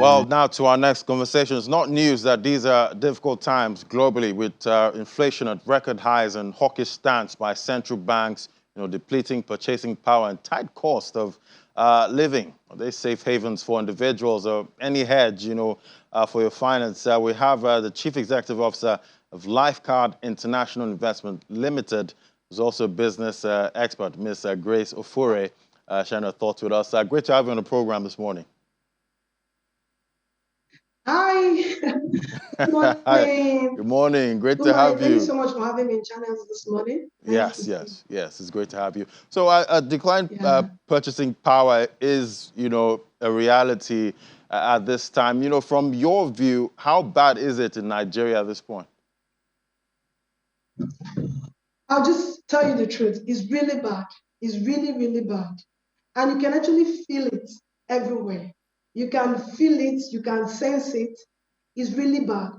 Well, now to our next conversation. It's not news that these are difficult times globally with inflation at record highs and hawkish stance by central banks, depleting purchasing power and tight cost of living. Are they safe havens for individuals or any hedge, for your finance? We have the Chief Executive Officer of Lifecard International Investment Limited, who's also a business expert, Ms. Grace Ofure, sharing her thoughts with us. Great to have you on the program this morning. Hi. Good morning. Hi. Good morning. Great to have you. Thank you so much for having me in channels this morning. Yes. It's great to have you. So a declined purchasing power is, a reality at this time. From your view, how bad is it in Nigeria at this point? I'll just tell you the truth. It's really bad. It's really, really bad. And you can actually feel it everywhere. You can feel it. You can sense it. It's really bad.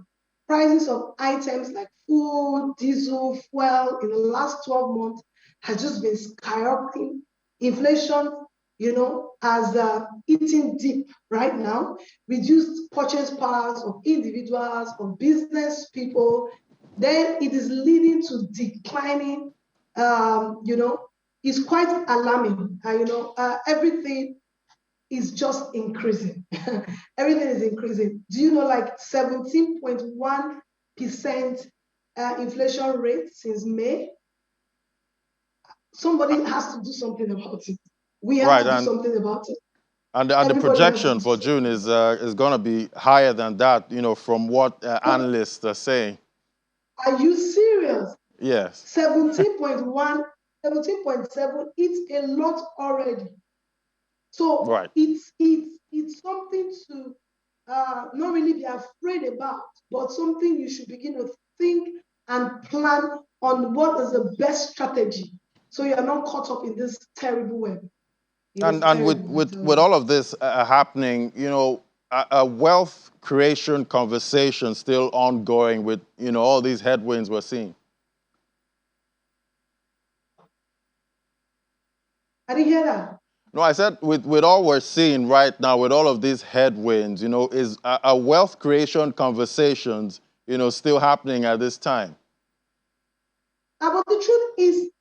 Prices of items like food, diesel, fuel in the last 12 months has just been skyrocketing. Inflation, has eaten deep right now, reduced purchase powers of individuals, of business people. Then it is leading to declining, it's quite alarming. Everything is just increasing. Everything is increasing. Do you know like 17.1% inflation rate since May? Somebody has to do something about it. We have to do something about it. And the projection for June is going to be higher than that, from what analysts are saying. Are you serious? Yes. 17.1, 17.7, it's a lot already. So it's something to not really be afraid about, but something you should begin to think and plan on what is the best strategy so you are not caught up in this terrible web. And with all of this happening, a wealth creation conversation still ongoing with, all these headwinds we're seeing. I didn't hear that. No, I said with all we're seeing right now, with all of these headwinds, is a wealth creation conversations, still happening at this time? But the truth is,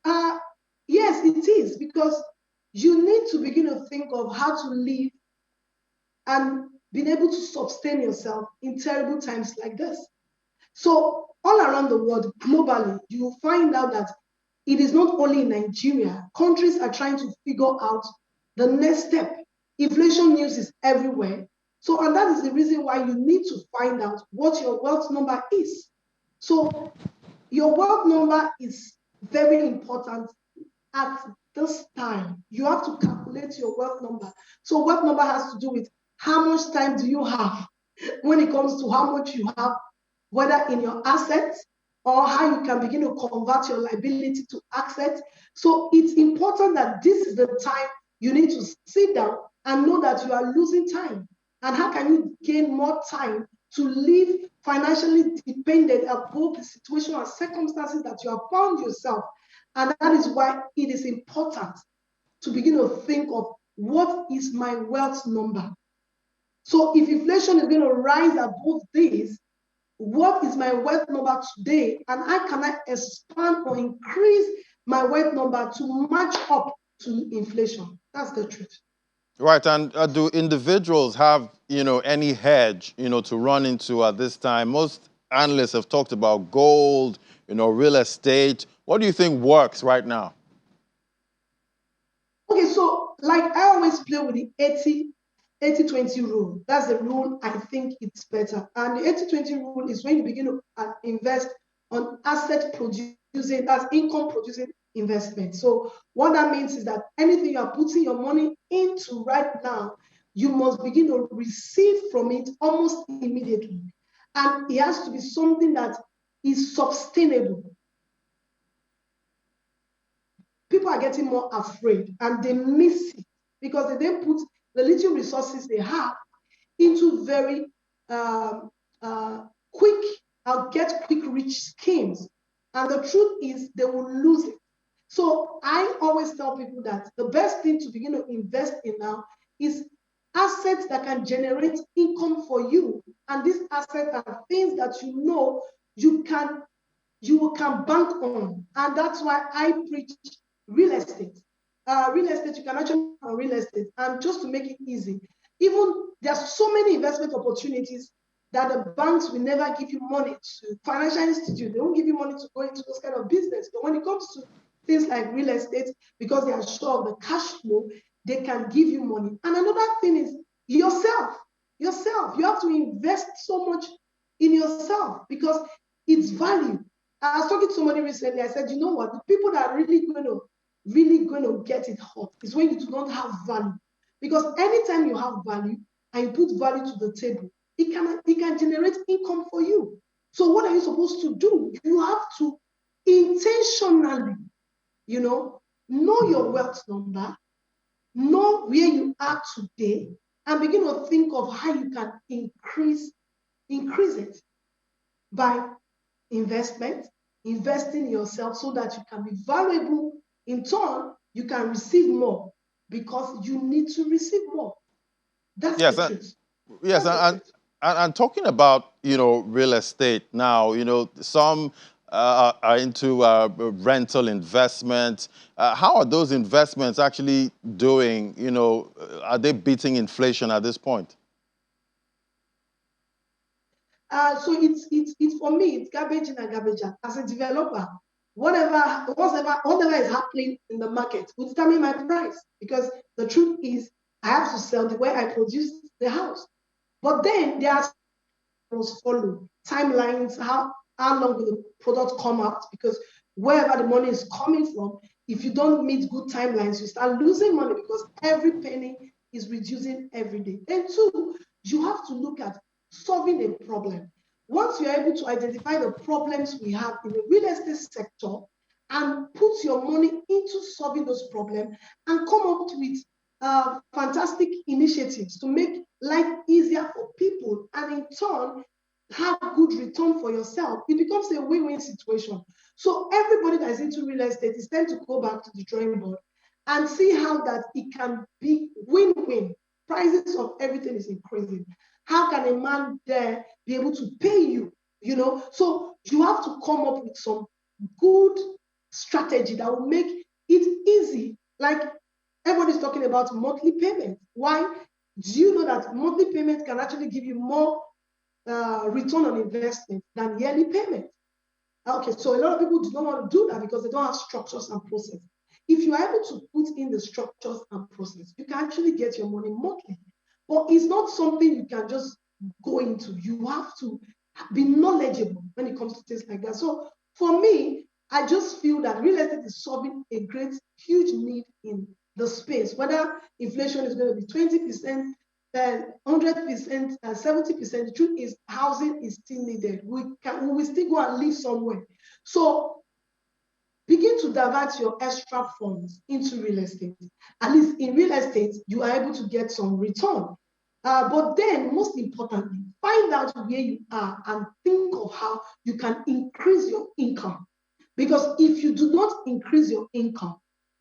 yes, it is, because you need to begin to think of how to live and being able to sustain yourself in terrible times like this. So all around the world, globally, you will find out that it is not only in Nigeria. Countries are trying to figure out the next step. Inflation news is everywhere. So, and that is the reason why you need to find out what your wealth number is. So your wealth number is very important at this time. You have to calculate your wealth number. So wealth number has to do with how much time do you have when it comes to how much you have, whether in your assets or how you can begin to convert your liability to assets. So it's important that this is the time you need to sit down and know that you are losing time. And how can you gain more time to live financially dependent upon the situation and circumstances that you have found yourself? And that is why it is important to begin to think of what is my wealth number. So if inflation is going to rise above this, what is my wealth number today? And how can I expand or increase my wealth number to match up to inflation? That's the truth. Right, and do individuals have, any hedge, to run into at this time? Most analysts have talked about gold, real estate. What do you think works right now? Okay, so like I always play with the 80-20 rule. That's the rule I think it's better. And the 80-20 rule is when you begin to invest on asset producing, that's income producing investment. So what that means is that anything you are putting your money into right now, you must begin to receive from it almost immediately. And it has to be something that is sustainable. People are getting more afraid and they miss it because they then put the little resources they have into very quick, I'll get quick rich schemes. And the truth is they will lose it. So I always tell people that the best thing to begin to invest in now is assets that can generate income for you. And these assets are things that you know you can bank on. And that's why I preach real estate. Real estate, you can actually on real estate. And just to make it easy, even there's so many investment opportunities that the banks will never give you money to. Financial institute, they won't give you money to go into those kind of business. But when it comes to things like real estate, because they are sure of the cash flow, they can give you money. And another thing is yourself. Yourself. You have to invest so much in yourself because it's value. I was talking to somebody recently. I said, you know what? The people that are really going to get it hot is when you do not have value. Because anytime you have value and you put value to the table, it can generate income for you. So what are you supposed to do? You have to intentionally, know your wealth number, know where you are today, and begin to think of how you can increase it by investing in yourself so that you can be valuable. In turn, you can receive more because you need to receive more. That's Yes, the truth. yes, and talking about real estate now, some are into rental investment. How are those investments actually doing? Are they beating inflation at this point? So it's for me, it's garbage in and garbage out. As a developer, whatever is happening in the market will determine my price, because the truth is I have to sell the way I produce the house. But then there are must follow timelines, how long will the product come out, because wherever the money is coming from, if you don't meet good timelines, you start losing money because every penny is reducing every day. And two, you have to look at solving a problem. Once you're able to identify the problems we have in the real estate sector and put your money into solving those problems and come up with fantastic initiatives to make life easier for people and in turn have good return for yourself, it becomes a win-win situation. So everybody that is into real estate is tend to go back to the drawing board and see how that it can be win-win. Prices of everything is increasing. How can a man there be able to pay you? So you have to come up with some good strategy that will make it easy. Like everybody's talking about monthly payment. Why? Do you know that monthly payment can actually give you more return on investment than yearly payment? Okay, so a lot of people do not want to do that because they don't have structures and process. If you are able to put in the structures and process, you can actually get your money monthly. But it's not something you can just go into. You have to be knowledgeable when it comes to things like that. So for me, I just feel that real estate is solving a great, huge need in the space. Whether inflation is going to be 20%, 100%, 70%, the truth is housing is still needed. We will still go and live somewhere. So begin to divert your extra funds into real estate. At least in real estate, you are able to get some return. But then, most importantly, find out where you are and think of how you can increase your income. Because if you do not increase your income,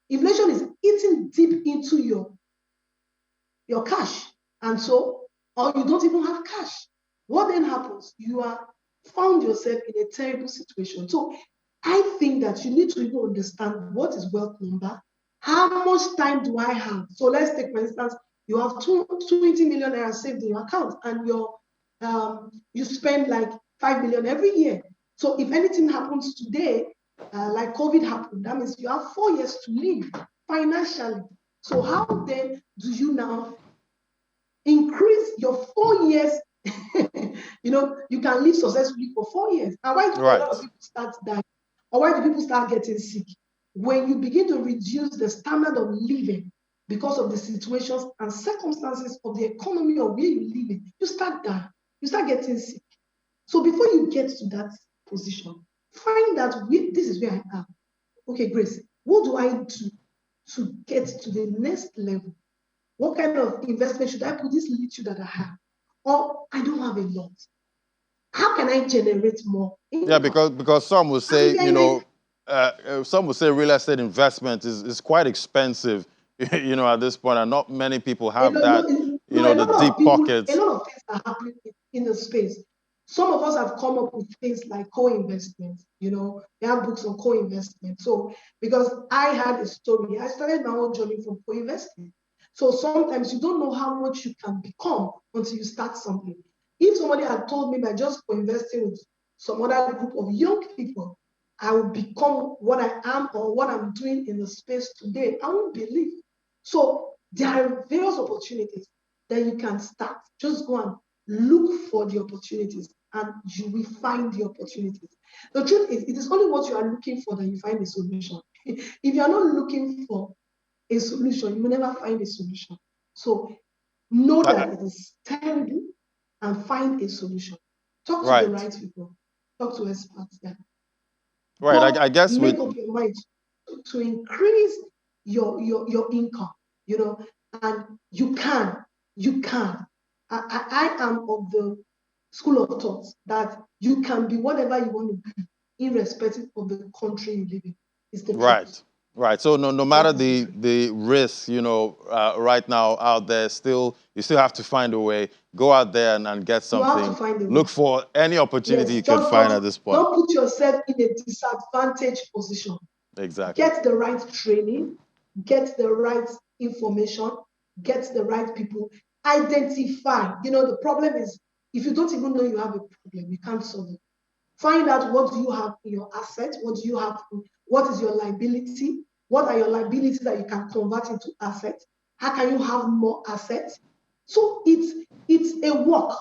inflation is eating deep into your cash. And so, or you don't even have cash. What then happens? You are found yourself in a terrible situation. So I think that you need to even understand what is wealth number. How much time do I have? So let's take, for instance, you have 20 million naira saved in your account and you spend like 5 million every year. So if anything happens today, like COVID happened, that means you have 4 years to live financially. So how then do you now increase your 4 years? You can live successfully for 4 years. And why do a lot of people start dying? Or why do people start getting sick? When you begin to reduce the standard of living because of the situations and circumstances of the economy of where you live in, you start dying. You start getting sick. So before you get to that position, find out this is where I am. Okay, Grace, what do I do to get to the next level? What kind of investment should I put this little that I have? Or I don't have a lot. How can I generate more income? Yeah, because some will say, some will say real estate investment is quite expensive, at this point, and not many people have that. you No, know, a the lot of deep people, a pockets. lot of things are happening in the space. Some of us have come up with things like co-investment. They have books on co-investment. So, because I had a story, I started my own journey from co-investing. So sometimes you don't know how much you can become until you start something. If somebody had told me by just co-investing with some other group of young people, I will become what I am or what I'm doing in the space today, I won't believe. So there are various opportunities that you can start. Just go and look for the opportunities and you will find the opportunities. The truth is, it is only what you are looking for that you find a solution. If you are not looking for a solution, you will never find a solution. So know I- that it is terrible and find a solution. Talk to the right, right people. Talk to experts there. right. I Go guess with make up your mind to increase your income, and you can. I am of the school of thought that you can be whatever you want to be, irrespective of the country you live in. It's the truth. right, right. So no matter That is the the truth. the risk, right now out there, you still have to find a way. Go out there and get You have to something. find a way. Look for any opportunity Yes, you can just find at don't this point. don't put yourself in a disadvantaged position. Exactly. Get the right training, get the right information, get the right people, identify. The problem is if you don't even know you have a problem, you can't solve it. Find out what do you have in your asset, what is your liability, what are your liabilities that you can convert into assets, how can you have more assets. So it's a work.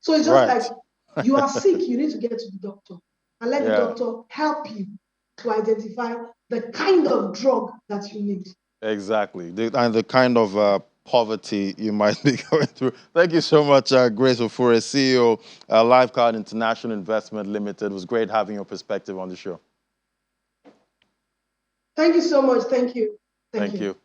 So it's just like Right. you are sick, you need to get to the doctor and let the Yeah. doctor help you to identify the kind of drug that you need. Exactly. And the kind of poverty you might be going through. Thank you so much, Grace Ofure, CEO, Lifecard International Investment Limited. It was great having your perspective on the show. Thank you so much. Thank you. Thank Thank you. you.